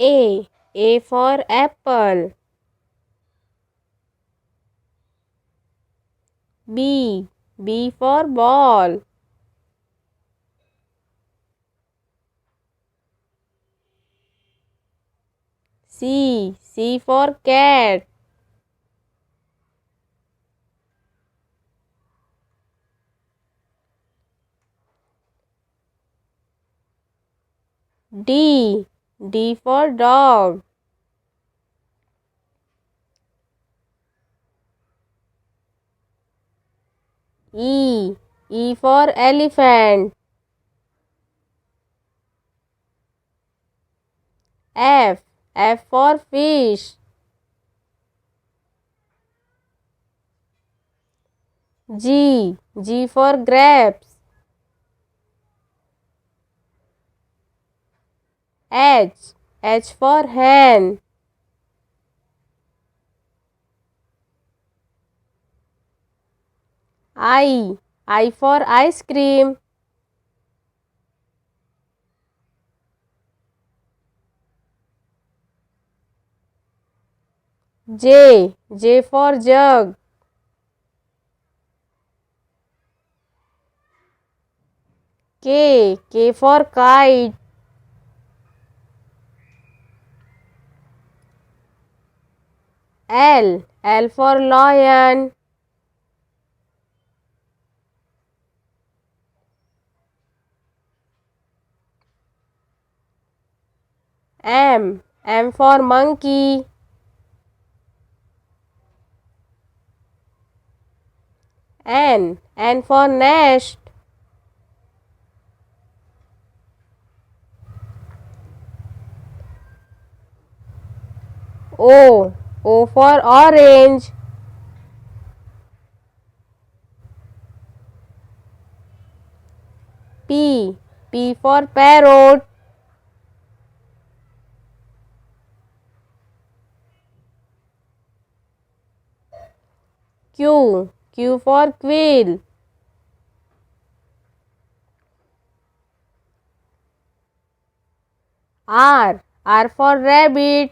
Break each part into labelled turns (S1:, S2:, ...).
S1: A for apple. B for ball. C for cat. D for dog. E for elephant. F for fish. G for grapes. H for hen. I for ice cream. J for jug. K for kite. L for lion. M for monkey. N for nest. O for orange. P for parrot. Q for quail. R for rabbit.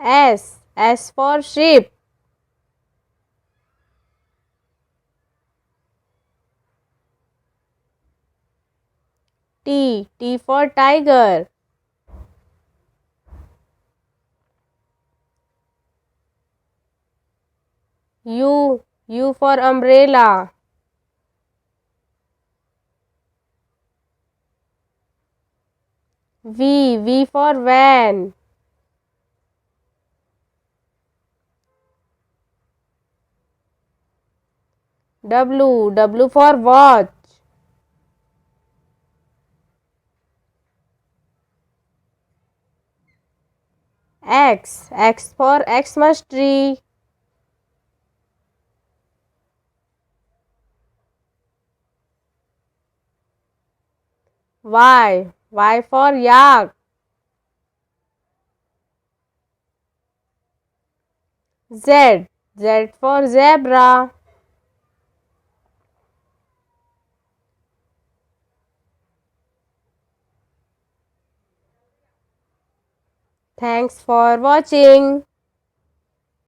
S1: S for sheep. T for tiger. U for umbrella. V for van. W for watch. X for Xmas tree. Y for yak. Z for zebra. Thanks for watching.